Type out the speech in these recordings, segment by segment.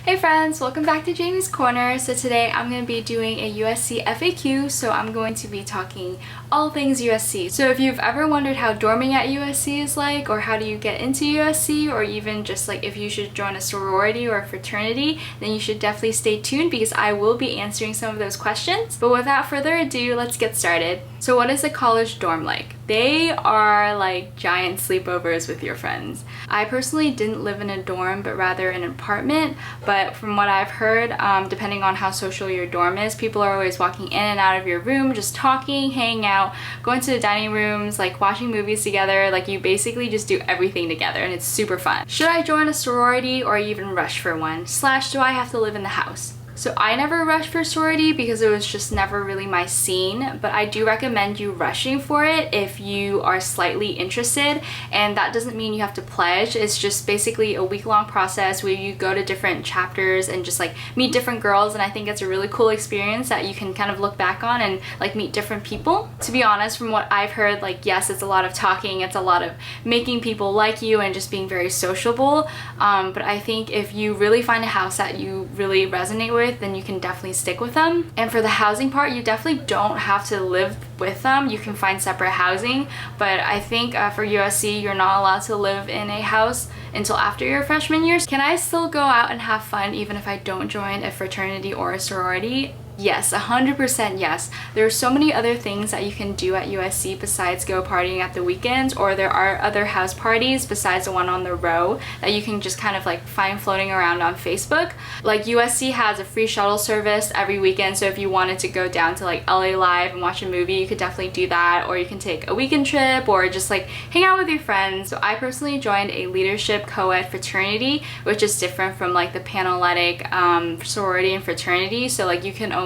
Hey friends, welcome back to Jamie's Corner. So today I'm going to be doing a USC FAQ, so I'm going to be talking all things USC. So if you've ever wondered how dorming at USC is like, or how do you get into USC, or even just like if you should join a sorority or a fraternity, then you should definitely stay tuned because I will be answering some of those questions. But without further ado, let's get started. So what is a college dorm like? They are like giant sleepovers with your friends. I personally didn't live in a dorm, but rather an apartment. But from what I've heard, depending on how social your dorm is, people are always walking in and out of your room, just talking, hanging out, going to the dining rooms, like watching movies together. Like you basically just do everything together and it's super fun. Should I join a sorority or even rush for one? Slash, do I have to live in the house? So I never rushed for sorority because it was just never really my scene, but I do recommend you rushing for it if you are slightly interested, and that doesn't mean you have to pledge. It's just basically a week-long process where you go to different chapters and just like meet different girls, and I think it's a really cool experience that you can kind of look back on and like meet different people. To be honest, from what I've heard, like yes, it's a lot of talking, it's a lot of making people like you and just being very sociable, but I think if you really find a house that you really resonate with, then you can definitely stick with them. And for the housing part, you definitely don't have to live with them. You can find separate housing, but I think for USC, you're not allowed to live in a house until after your freshman years. Can I still go out and have fun even if I don't join a fraternity or a sorority? Yes, 100% yes. There are so many other things that you can do at USC besides go partying at the weekends, or there are other house parties besides the one on the row that you can just kind of like find floating around on Facebook. Like USC has a free shuttle service every weekend, so if you wanted to go down to like LA Live and watch a movie, you could definitely do that, or you can take a weekend trip or just like hang out with your friends. So I personally joined a leadership co-ed fraternity, which is different from like the Panhellenic sorority and fraternity. So like you can always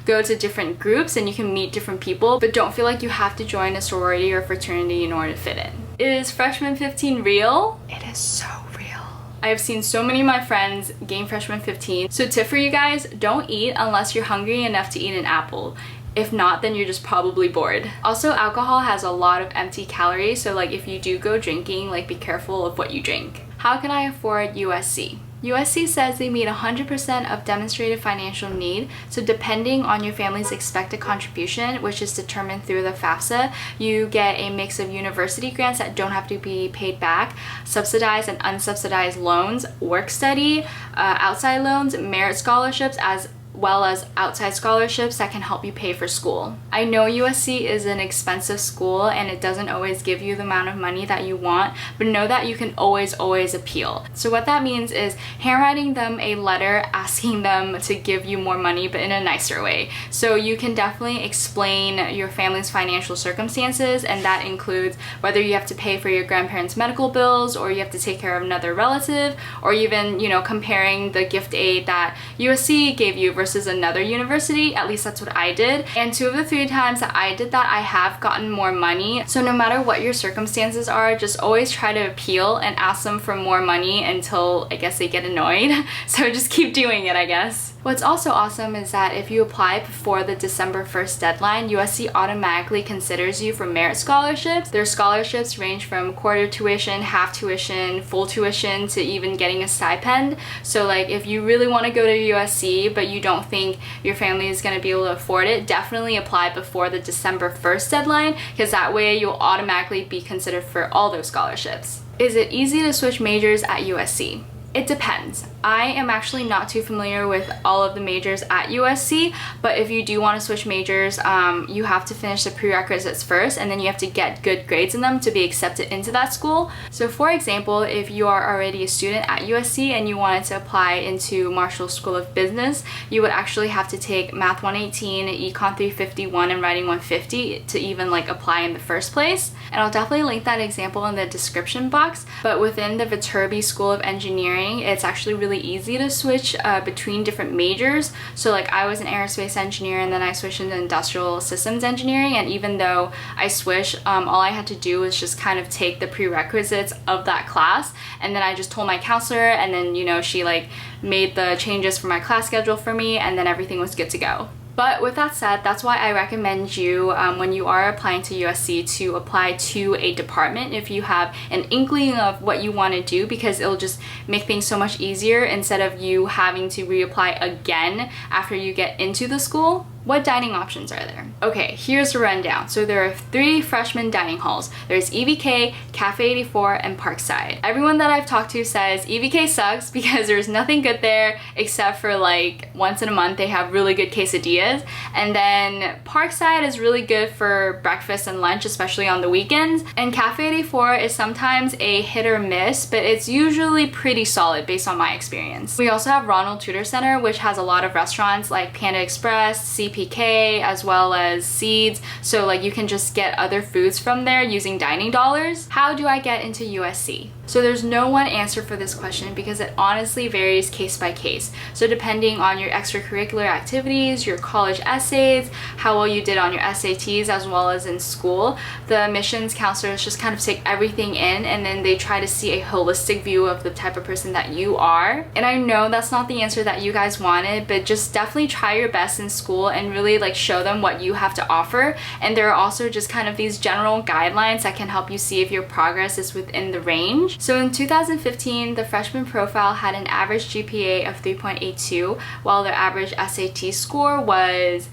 go to different groups and you can meet different people, but don't feel like you have to join a sorority or fraternity in order to fit in. Is freshman 15 real? It is so real. I have seen so many of my friends gain freshman 15. So tip for you guys, don't eat unless you're hungry enough to eat an apple. If not, then you're just probably bored. Also, alcohol has a lot of empty calories, so like if you do go drinking, like be careful of what you drink. How can I afford USC? USC says they meet 100% of demonstrated financial need, so depending on your family's expected contribution, which is determined through the FAFSA, you get a mix of university grants that don't have to be paid back, subsidized and unsubsidized loans, work study, outside loans, merit scholarships, as well as outside scholarships that can help you pay for school. I know USC is an expensive school and it doesn't always give you the amount of money that you want, but know that you can always appeal. So what that means is handwriting them a letter asking them to give you more money, but in a nicer way. So you can definitely explain your family's financial circumstances, and that includes whether you have to pay for your grandparents' medical bills, or you have to take care of another relative, or even, you know, comparing the gift aid that USC gave you versus another university. At least that's what I did. And 2 of the 3 times that I did that, I have gotten more money. So no matter what your circumstances are, just always try to appeal and ask them for more money until I guess they get annoyed. So just keep doing it, I guess. What's also awesome is that if you apply before the December 1st deadline, USC automatically considers you for merit scholarships. Their scholarships range from quarter tuition, half tuition, full tuition, to even getting a stipend. So like if you really want to go to USC but you don't think your family is going to be able to afford it, definitely apply before the December 1st deadline, because that way you'll automatically be considered for all those scholarships. Is it easy to switch majors at USC? It depends. I am actually not too familiar with all of the majors at USC, but if you do want to switch majors, you have to finish the prerequisites first, and then you have to get good grades in them to be accepted into that school. So for example, if you are already a student at USC and you wanted to apply into Marshall School of Business, you would actually have to take Math 118, Econ 351, and Writing 150 to even like apply in the first place. And I'll definitely link that example in the description box. But within the Viterbi School of Engineering, it's actually really easy to switch between different majors. So like I was an aerospace engineer and then I switched into industrial systems engineering, and even though I switched, all I had to do was just kind of take the prerequisites of that class, and then I just told my counselor, and then, you know, she like made the changes for my class schedule for me, and then everything was good to go. But with that said, that's why I recommend you when you are applying to USC to apply to a department if you have an inkling of what you want to do, because it'll just make things so much easier instead of you having to reapply again after you get into the school. What dining options are there? Okay, here's the rundown. So there are 3 freshman dining halls. There's EVK, Cafe 84, and Parkside. Everyone that I've talked to says EVK sucks because there's nothing good there except for like once in a month they have really good quesadillas. And then Parkside is really good for breakfast and lunch, especially on the weekends. And Cafe 84 is sometimes a hit or miss, but it's usually pretty solid based on my experience. We also have Ronald Tudor Center, which has a lot of restaurants like Panda Express, PK, as well as Seeds, so like you can just get other foods from there using dining dollars. How do I get into USC? So there's no one answer for this question because it honestly varies case by case. So depending on your extracurricular activities, your college essays, how well you did on your SATs, as well as in school, the admissions counselors just kind of take everything in and then they try to see a holistic view of the type of person that you are. And I know that's not the answer that you guys wanted, but just definitely try your best in school and really like show them what you have to offer. And there are also just kind of these general guidelines that can help you see if your progress is within the range. So in 2015, the freshman profile had an average GPA of 3.82, while their average SAT score was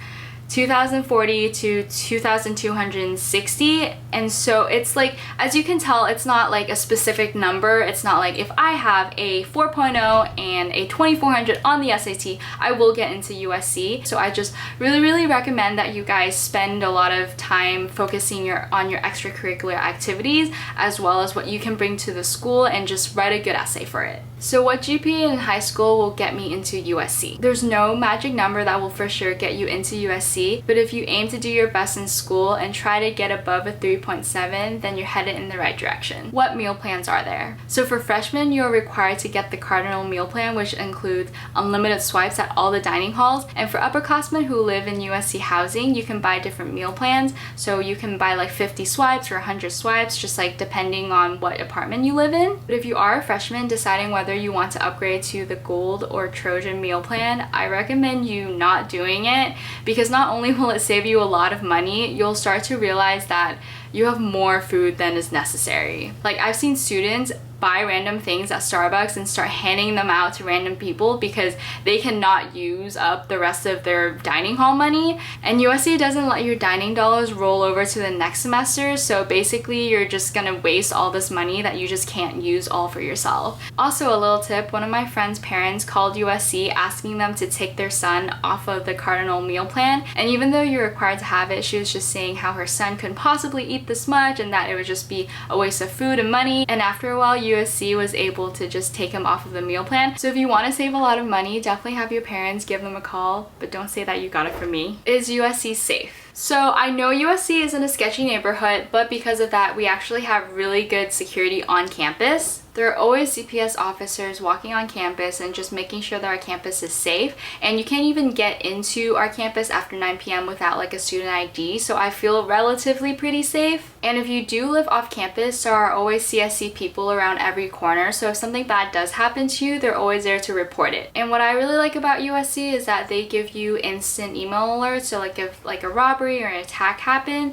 2,040 to 2,260. And so it's like, as you can tell, it's not like a specific number. It's not like if I have a 4.0 and a 2,400 on the SAT, I will get into USC. So I just really recommend that you guys spend a lot of time focusing on your extracurricular activities, as well as what you can bring to the school, and just write a good essay for it. So what GPA in high school will get me into USC? There's no magic number that will for sure get you into USC, but if you aim to do your best in school and try to get above a 3.7, then you're headed in the right direction. What meal plans are there? So for freshmen, you're required to get the Cardinal meal plan, which includes unlimited swipes at all the dining halls. And for upperclassmen who live in USC housing, you can buy different meal plans. So you can buy like 50 swipes or 100 swipes, just like depending on what apartment you live in. But if you are a freshman deciding whether you want to upgrade to the Gold or Trojan meal plan, I recommend you not doing it, because not only will it save you a lot of money, you'll start to realize that you have more food than is necessary. Like, I've seen students buy random things at Starbucks and start handing them out to random people because they cannot use up the rest of their dining hall money. And USC doesn't let your dining dollars roll over to the next semester, so basically you're just gonna waste all this money that you just can't use all for yourself. Also, a little tip, one of my friend's parents called USC asking them to take their son off of the Cardinal meal plan, and even though you're required to have it, she was just saying how her son couldn't possibly eat this much and that it would just be a waste of food and money. And after a while, USC was able to just take him off of the meal plan. So if you want to save a lot of money, definitely have your parents give them a call, but don't say that you got it from me. Is USC safe? So I know USC is in a sketchy neighborhood, but because of that, we actually have really good security on campus. There are always CPS officers walking on campus and just making sure that our campus is safe. And you can't even get into our campus after 9 p.m. without like a student ID, so I feel relatively pretty safe. And if you do live off campus, there are always CSC people around every corner, so if something bad does happen to you, they're always there to report it. And what I really like about USC is that they give you instant email alerts, so like if like a robbery or an attack happened,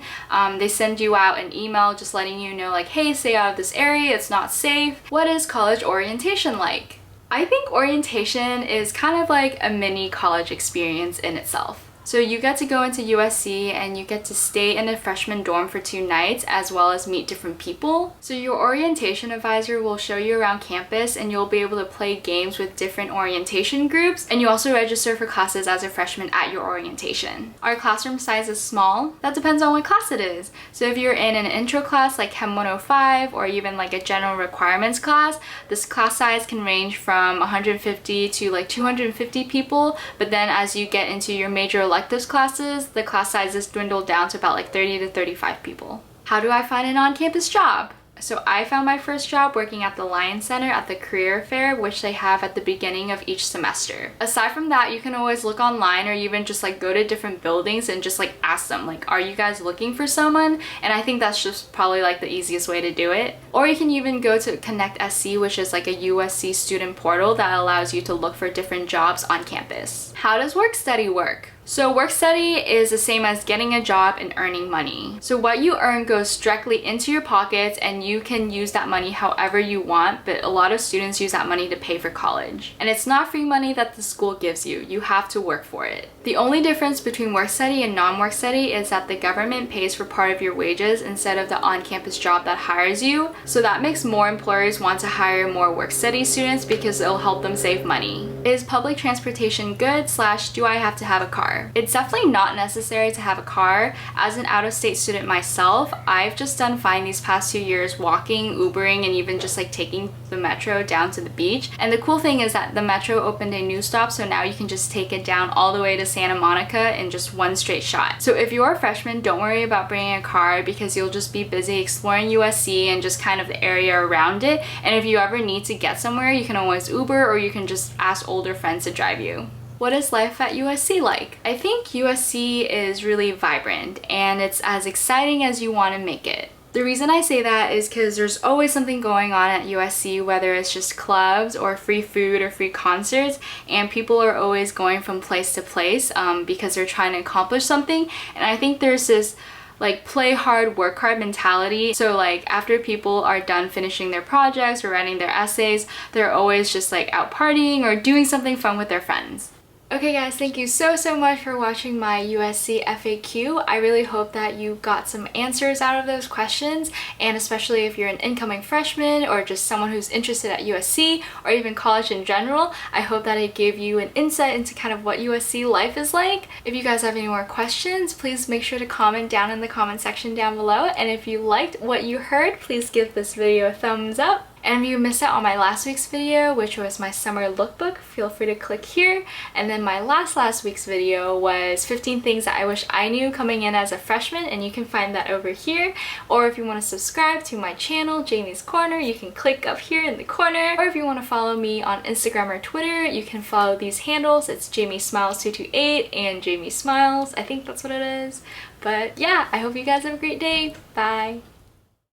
they send you out an email just letting you know like, hey, stay out of this area, it's not safe. What is college orientation like? I think orientation is kind of like a mini college experience in itself. So you get to go into USC and you get to stay in a freshman dorm for 2 nights, as well as meet different people. So your orientation advisor will show you around campus and you'll be able to play games with different orientation groups, and you also register for classes as a freshman at your orientation. Our classroom size is small. That depends on what class it is. So if you're in an intro class like Chem 105 or even like a general requirements class, this class size can range from 150 to like 250 people, but then as you get into your major electives classes, the class sizes dwindle down to about like 30 to 35 people. How do I find an on-campus job? So I found my first job working at the Lion Center at the career fair, which they have at the beginning of each semester. Aside from that, you can always look online or even just like go to different buildings and just like ask them like, are you guys looking for someone? And I think that's just probably like the easiest way to do it. Or you can even go to Connect SC, which is like a USC student portal that allows you to look for different jobs on campus. How does work study work? So work study is the same as getting a job and earning money. So what you earn goes directly into your pockets and you can use that money however you want, but a lot of students use that money to pay for college. And it's not free money that the school gives you. You have to work for it. The only difference between work study and non-work study is that the government pays for part of your wages instead of the on-campus job that hires you. So that makes more employers want to hire more work study students because it'll help them save money. Is public transportation good / do I have to have a car? It's definitely not necessary to have a car. As an out-of-state student myself, I've just done fine these past 2 years walking, Ubering, and even just like taking the metro down to the beach. And the cool thing is that the metro opened a new stop, so now you can just take it down all the way to Santa Monica in just one straight shot. So if you're a freshman, don't worry about bringing a car because you'll just be busy exploring USC and just kind of the area around it. And if you ever need to get somewhere, you can always Uber or you can just ask older friends to drive you. What is life at USC like? I think USC is really vibrant and it's as exciting as you want to make it. The reason I say that is because there's always something going on at USC, whether it's just clubs or free food or free concerts, and people are always going from place to place because they're trying to accomplish something. And I think there's this like play hard, work hard mentality. So like after people are done finishing their projects or writing their essays, they're always just like out partying or doing something fun with their friends. Okay guys, thank you so much for watching my USC FAQ. I really hope that you got some answers out of those questions, and especially if you're an incoming freshman or just someone who's interested at USC or even college in general, I hope that it gave you an insight into kind of what USC life is like. If you guys have any more questions, please make sure to comment down in the comment section down below, and if you liked what you heard, please give this video a thumbs up. And if you missed out on my last week's video, which was my summer lookbook, feel free to click here. And then my last week's video was 15 things that I wish I knew coming in as a freshman, and you can find that over here. Or if you want to subscribe to my channel, Jamie's Corner, you can click up here in the corner. Or if you want to follow me on Instagram or Twitter, you can follow these handles. It's JamieSmiles228 and Jamie Smiles. I think that's what it is. But yeah, I hope you guys have a great day. Bye!